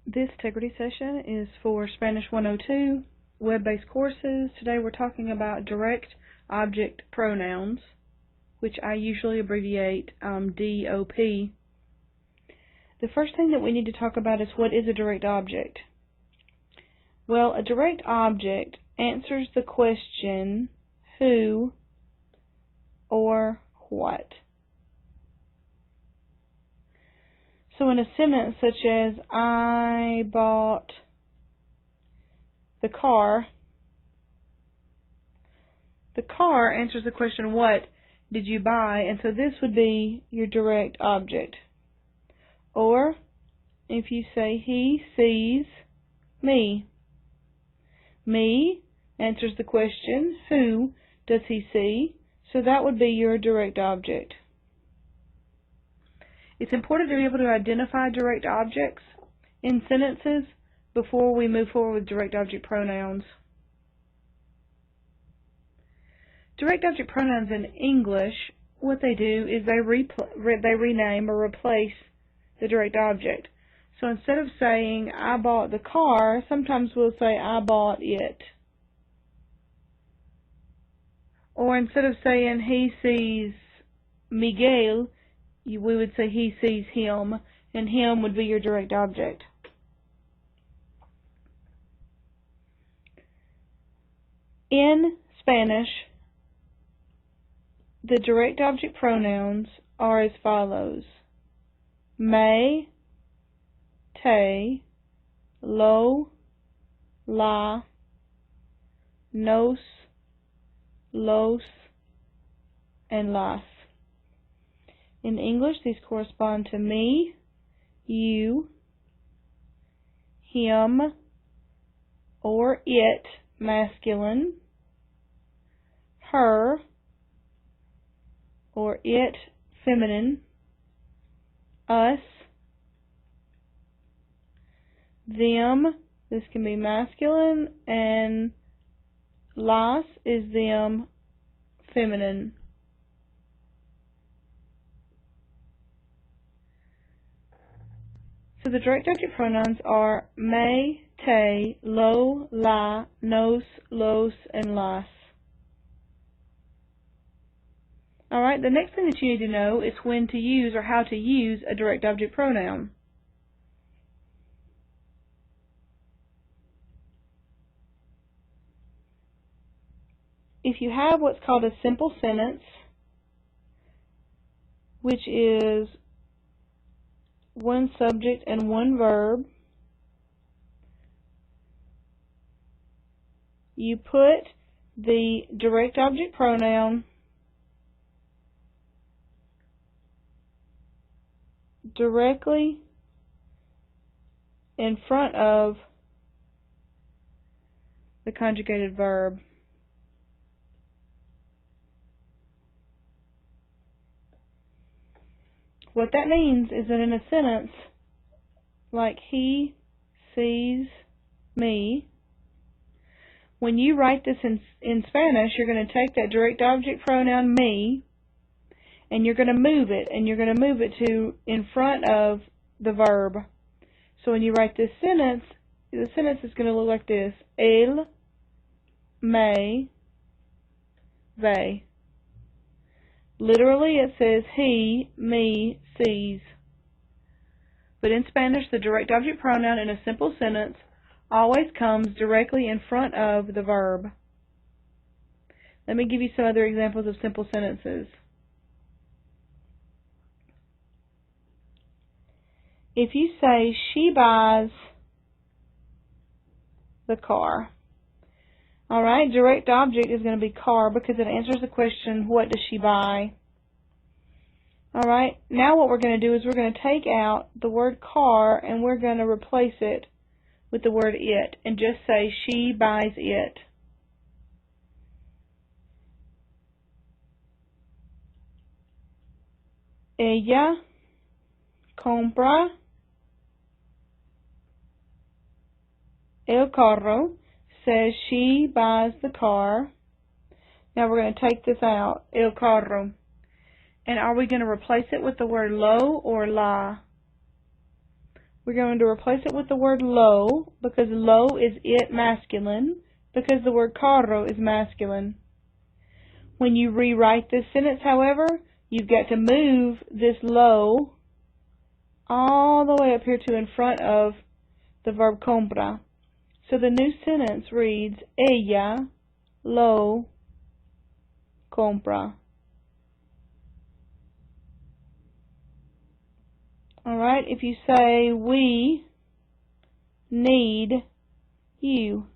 This integrity session is for Spanish 102 web-based courses. Today we're talking about direct object pronouns, which I usually abbreviate D.O.P. The first thing that we need to talk about is what is a direct object. Well, a direct object answers the question who or what. So in a sentence such as, I bought the car answers the question, what did you buy? And so this would be your direct object. Or if you say, he sees me. Me answers the question, who does he see? So that would be your direct object. It's important to be able to identify direct objects in sentences before we move forward with direct object pronouns. Direct object pronouns in English, what they do is they rename or replace the direct object. So instead of saying, I bought the car, sometimes we'll say, I bought it. Or instead of saying, he sees Miguel, we would say, he sees him, and him would be your direct object. In Spanish, the direct object pronouns are as follows: me, te, lo, la, nos, los, and las. In English, these correspond to me, you, him, or it, masculine, her, or it, feminine, us, them, this can be masculine, and las is them, feminine. So the direct object pronouns are me, te, lo, la, nos, los, and las. Alright, the next thing that you need to know is when to use or how to use a direct object pronoun. If you have what's called a simple sentence, which is one subject and one verb, you put the direct object pronoun directly in front of the conjugated verb. What that means is that in a sentence like he sees me, when you write this in Spanish, you're going to take that direct object pronoun me and you're going to move it, and you're going to move it to in front of the verb. So when you write this sentence, the sentence is going to look like this: él me ve. Literally, it says he, me, sees. But in Spanish, the direct object pronoun in a simple sentence always comes directly in front of the verb. Let me give you some other examples of simple sentences. If you say, she buys the car. Alright, direct object is going to be car because it answers the question, what does she buy? Alright, now what we're going to do is we're going to take out the word car and we're going to replace it with the word it and just say, she buys it. Ella compra el carro. Says she buys the car. Now we're going to take this out, el carro. And are we going to replace it with the word lo or la? We're going to replace it with the word lo, because lo is it masculine, because the word carro is masculine. When you rewrite this sentence, however, you've got to move this lo all the way up here to in front of the verb compra. So the new sentence reads, ella lo compra. Alright, if you say, we need you,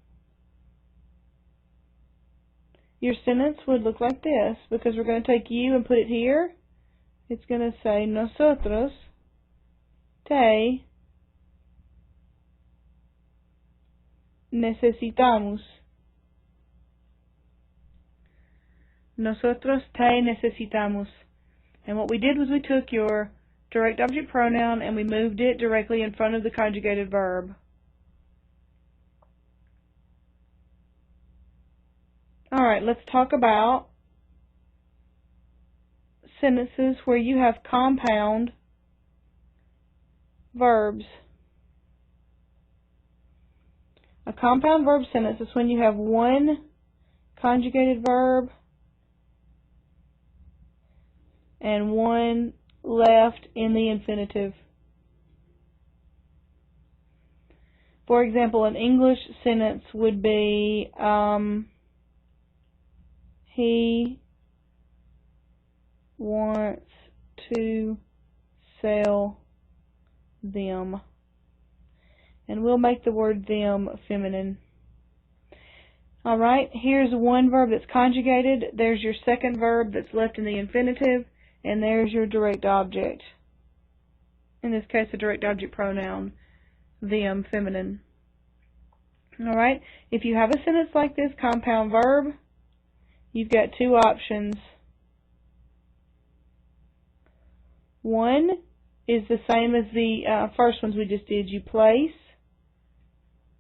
your sentence would look like this, because we're going to take you and put it here. It's going to say, nosotros te necesitamos. Nosotros te necesitamos. And what we did was we took your direct object pronoun and we moved it directly in front of the conjugated verb. Alright, let's talk about sentences where you have compound verbs. A compound verb sentence is when you have one conjugated verb and one left in the infinitive. For example, an English sentence would be, he wants to sell them. And we'll make the word them feminine. Alright, here's one verb that's conjugated. There's your second verb that's left in the infinitive. And there's your direct object. In this case, a direct object pronoun, them, feminine. Alright, if you have a sentence like this, compound verb, you've got two options. One is the same as the first ones we just did. You place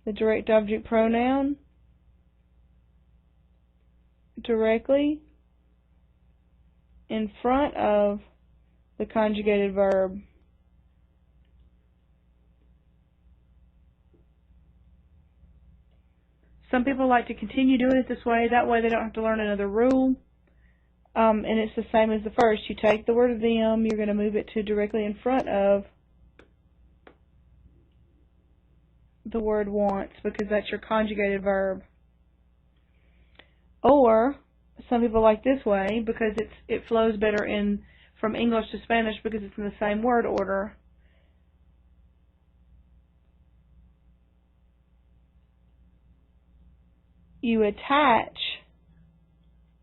the direct object pronoun directly in front of the conjugated verb. Some people like to continue doing it this way. That way they don't have to learn another rule. And it's the same as the first. You take the word them, you're going to move it to directly in front of the word wants, because that's your conjugated verb. Or some people like this way because it flows better from English to Spanish because it's in the same word order. You attach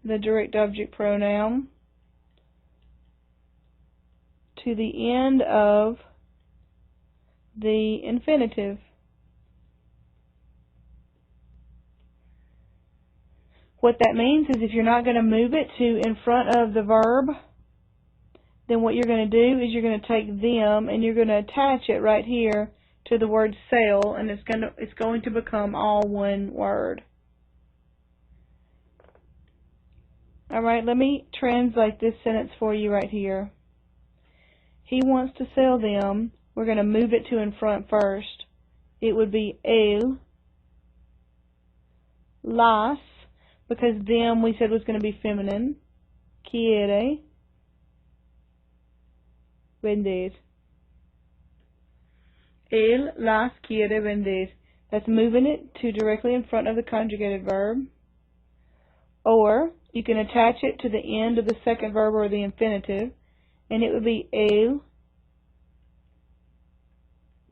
the direct object pronoun to the end of the infinitive. What that means is if you're not going to move it to in front of the verb, then what you're going to do is you're going to take them and you're going to attach it right here to the word sell, and it's going to become all one word. Alright, let me translate this sentence for you right here. He wants to sell them. We're going to move it to in front first. It would be él las, because them we said was going to be feminine. Quiere vender. Él las quiere vender. That's moving it to directly in front of the conjugated verb. Or you can attach it to the end of the second verb or the infinitive, and it would be él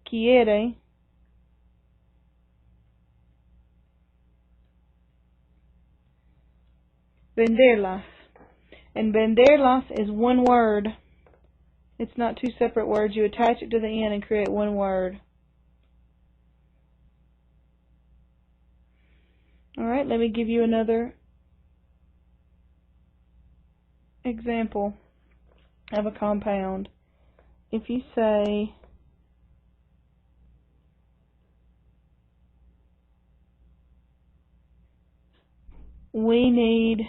quiere venderlas. And venderlas is one word. It's not two separate words. You attach it to the end and create one word. Alright, let me give you another example of a compound. If you say we need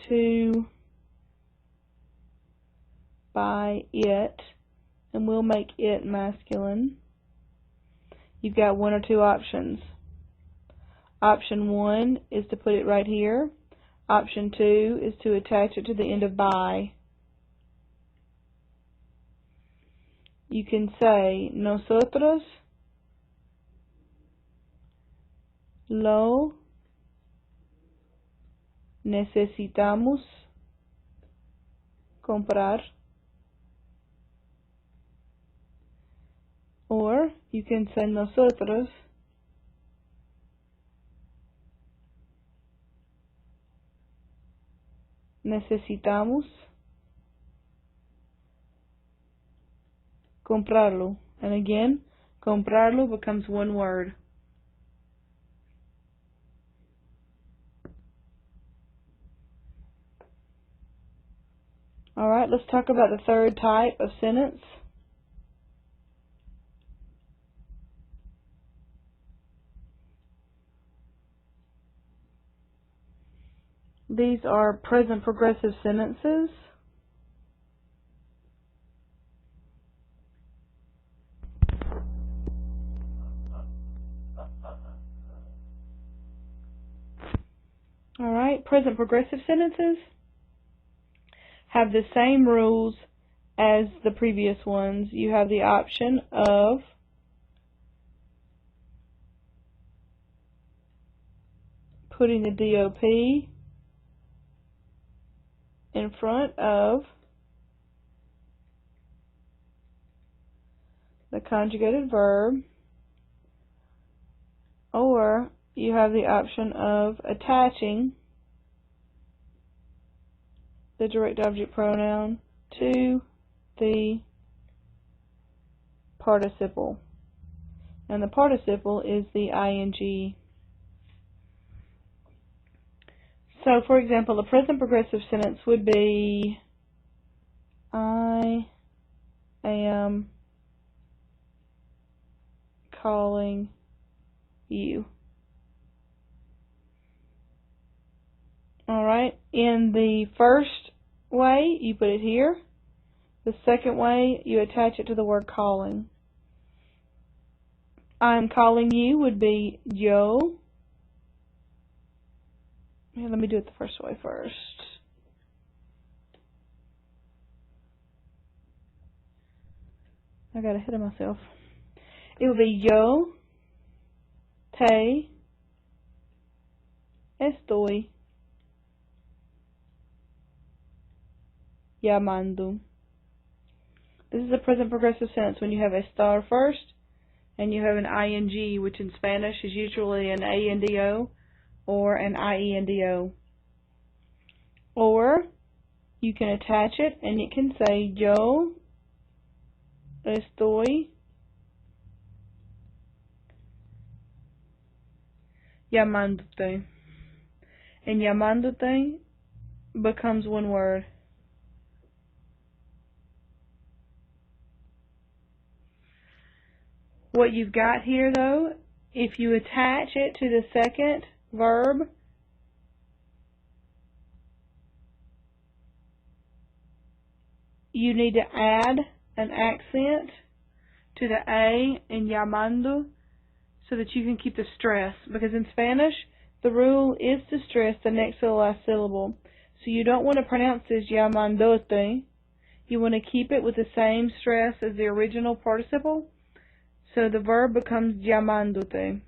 to buy it, and we'll make it masculine. You've got one or two options. Option 1 is to put it right here. Option 2 is to attach it to the end of by. You can say, nosotros lo necesitamos comprar. Or you can say nosotros necesitamos comprarlo. And again, comprarlo becomes one word. Alright, let's talk about the third type of sentence. These are present progressive sentences. Alright, present progressive sentences have the same rules as the previous ones. You have the option of putting the D.O.P in front of the conjugated verb, or you have the option of attaching the direct object pronoun to the participle. And the participle is the ing. So, for example, a present progressive sentence would be, I am calling you. Alright, in the first way, you put it here. The second way, you attach it to the word calling. I'm calling you would be yo. Here, let me do it the first way first. I got ahead of myself. It would be yo te estoy llamando. This is a present progressive sentence when you have a star first and you have an ing, which in Spanish is usually an ando or an iendo. Or you can attach it and it can say yo estoy llamándote. And llamándote becomes one word. What you've got here, though, if you attach it to the second verb, you need to add an accent to the A in llamando so that you can keep the stress. Because in Spanish, the rule is to stress the next to the last syllable. So you don't want to pronounce this llamandote. You want to keep it with the same stress as the original participle. So the verb becomes llamándote.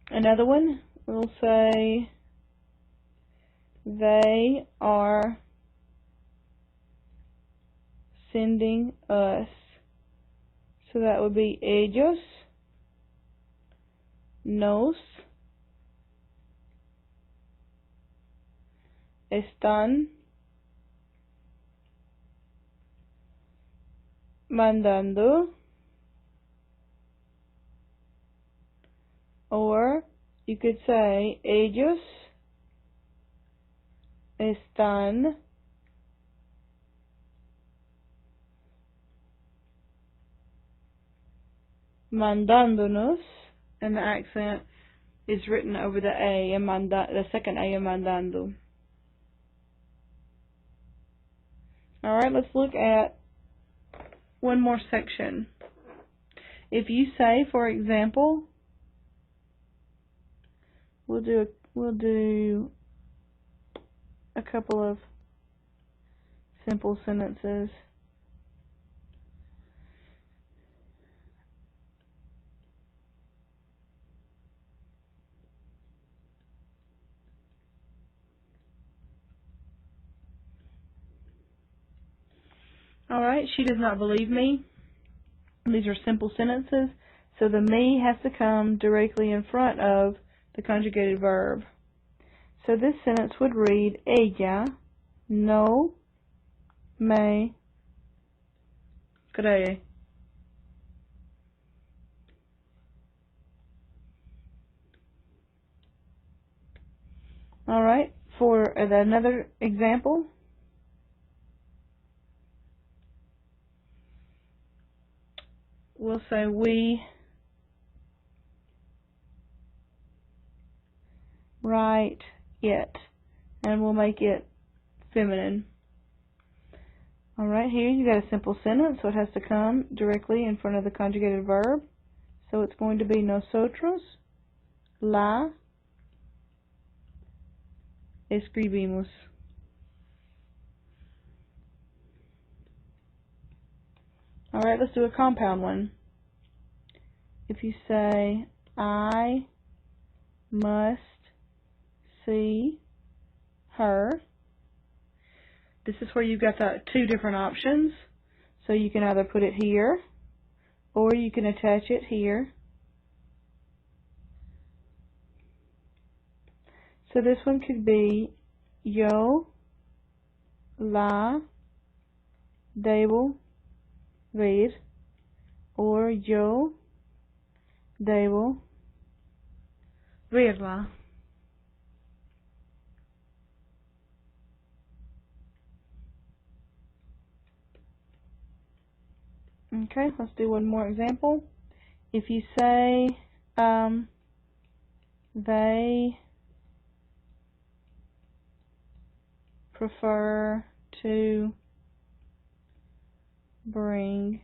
Another one, we'll say they are sending us. So that would be ellos nos están mandando. Or you could say ellos están mandándonos, and the accent is written over the A, and the second A in mandando. Alright, let's look at one more section. If you say, for example, we'll do a couple of simple sentences. Alright, she does not believe me. These are simple sentences, so the me has to come directly in front of the conjugated verb. So this sentence would read, ella no me cree. Alright, for another example, we'll say we write it, and we'll make it feminine. Alright, here you got a simple sentence, so it has to come directly in front of the conjugated verb. So it's going to be nosotros la escribimos. Alright, let's do a compound one. If you say, I must see her, this is where you've got the two different options. So you can either put it here, or you can attach it here. So this one could be, yo la debo ver, or yo debo verla. Okay, let's do one more example. If you say, they prefer to bring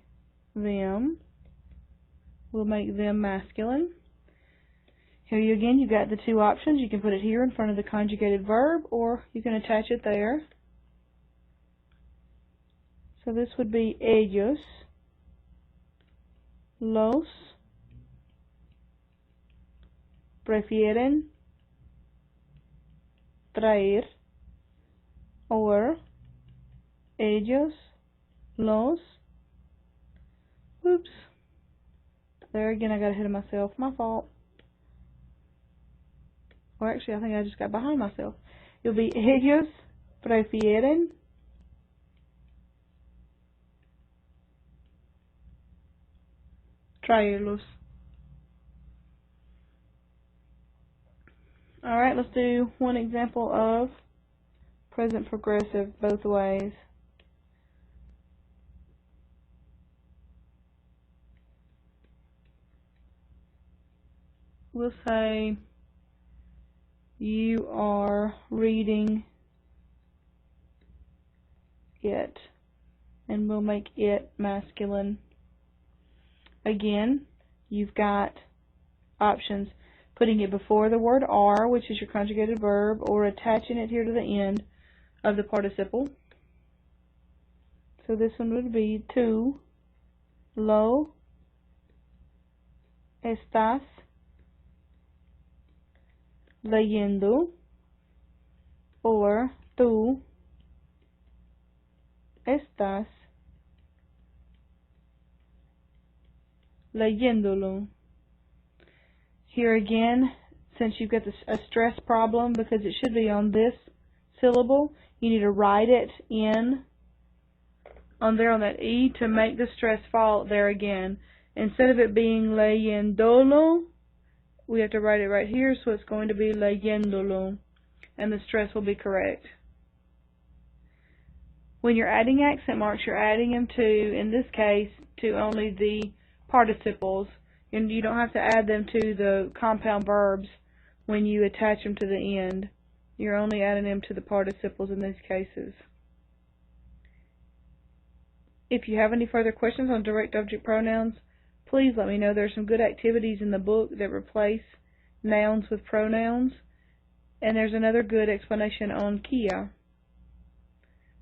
them, we'll make them masculine. Here you again, you've got the two options. You can put it here in front of the conjugated verb, or you can attach it there. So this would be ellos los prefieren traer, or ellos los, oops, there again I got ahead of myself, my fault. Or actually I think I just got behind myself. It'll be ellos prefieren traerlos. Alright, let's do one example of present progressive both ways. We'll say, you are reading it, and we'll make it masculine. Again, you've got options. Putting it before the word are, which is your conjugated verb, or attaching it here to the end of the participle. So this one would be, tú lo estás leyendo, or tú estás leyéndolo. Here again, since you've got a stress problem, because it should be on this syllable, you need to write it in on there on that E to make the stress fall there again. Instead of it being leyéndolo, we have to write it right here, so it's going to be leyéndolo, and the stress will be correct. When you're adding accent marks, you're adding them to, in this case, to only the participles, and you don't have to add them to the compound verbs when you attach them to the end. You're only adding them to the participles in these cases. If you have any further questions on direct object pronouns, please let me know. There's some good activities in the book that replace nouns with pronouns, and there's another good explanation on Kia.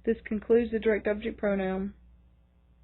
This concludes the direct object pronoun.